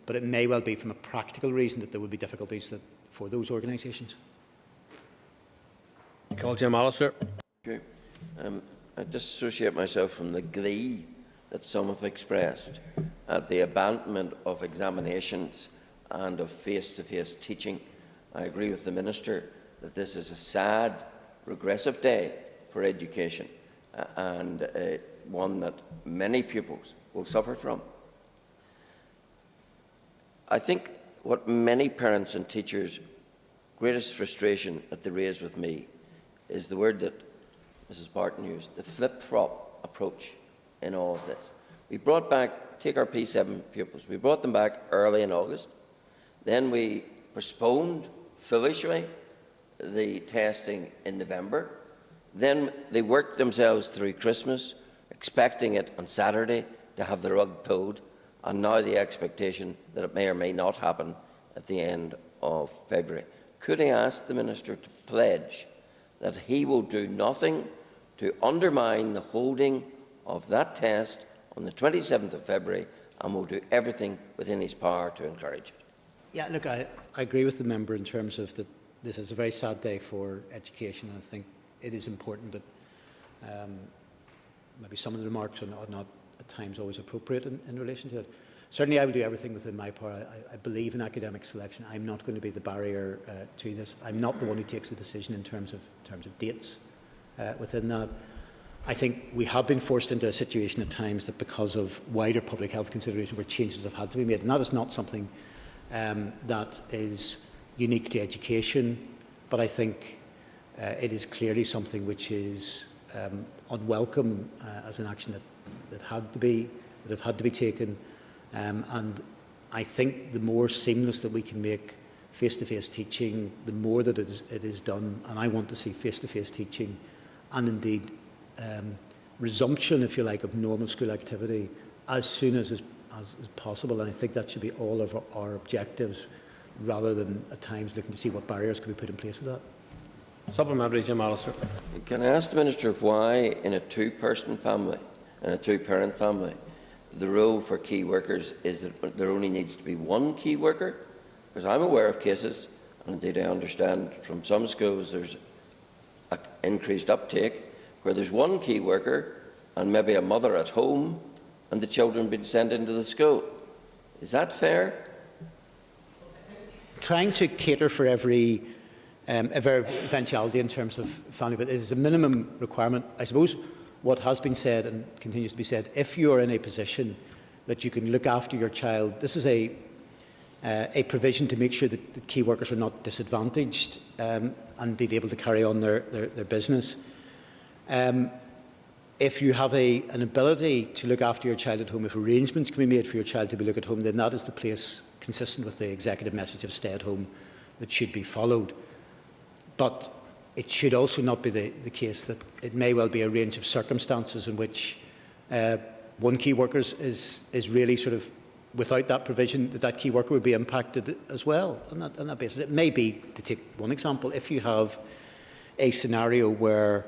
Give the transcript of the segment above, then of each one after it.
but it may well be from a practical reason that there will be difficulties for those organisations. Jim Allister. Thank you. I dissociate myself from the glee that some have expressed at the abandonment of examinations and of face-to-face teaching. I agree with the Minister that this is a sad, regressive day for education and one that many pupils will suffer from. I think what many parents and teachers' greatest frustration that they raise with me is the word that Mrs. Barton used, the flip-flop approach in all of this. We brought back, take our P7 pupils, we brought them back early in August, then we postponed foolishly the testing in November, then they worked themselves through Christmas, expecting it on Saturday to have the rug pulled, and now the expectation that it may or may not happen at the end of February. Could I ask the Minister to pledge that he will do nothing to undermine the holding of that test on the 27th of February and will do everything within his power to encourage it? Yeah, look, I agree with the member in terms of that this is a very sad day for education, and I think it is important that maybe some of the remarks are not at times always appropriate in relation to it. Certainly I will do everything within my power. I believe in academic selection. I'm not going to be the barrier to this. I'm not the one who takes the decision in terms of dates within that. I think we have been forced into a situation at times that because of wider public health considerations where changes have had to be made, and that is not something that is unique to education, but I think it is clearly something which is unwelcome as an action that have had to be taken. And I think the more seamless that we can make face-to-face teaching, the more that it is done. And I want to see face-to-face teaching and indeed resumption, if you like, of normal school activity as soon as possible. And I think that should be all of our objectives, rather than at times looking to see what barriers can be put in place to that. Supplementary, Jim Allister. Can I ask the Minister why in a two-person family and a two-parent family the rule for key workers is that there only needs to be one key worker? Because I'm aware of cases, and indeed I understand from some schools there's an increased uptake, where there's one key worker and maybe a mother at home and the children being sent into the school. Is that fair? Trying to cater for every eventuality in terms of family, but it is a minimum requirement. I suppose what has been said and continues to be said, if you are in a position that you can look after your child, this is a provision to make sure that the key workers are not disadvantaged and be able to carry on their business. If you have an ability to look after your child at home, if arrangements can be made for your child to be looked at home, then that is the place consistent with the executive message of stay at home that should be followed. But it should also not be the case that it may well be a range of circumstances in which one key worker is really sort of without that provision, that key worker would be impacted as well on that basis. It may be, to take one example, if you have a scenario where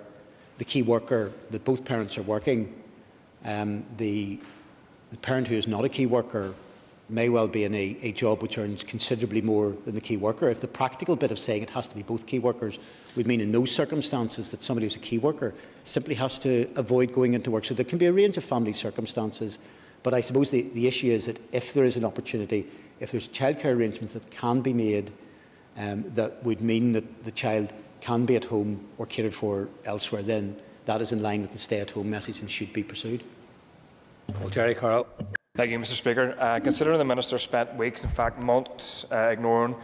the key worker, that both parents are working, the parent who is not a key worker may well be in a job which earns considerably more than the key worker. If the practical bit of saying it has to be both key workers would mean in those circumstances that somebody who's a key worker simply has to avoid going into work. So there can be a range of family circumstances, but I suppose the issue is that if there is an opportunity, if there's childcare arrangements that can be made that would mean that the child can be at home or catered for elsewhere, then that is in line with the stay-at-home message and should be pursued. Well, Jerry Carroll. Thank you, Mr. Speaker. Considering the Minister spent weeks, in fact months, ignoring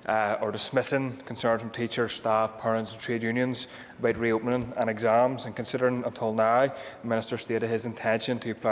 or dismissing concerns from teachers, staff, parents and trade unions about reopening and exams, and considering until now the Minister stated his intention to apply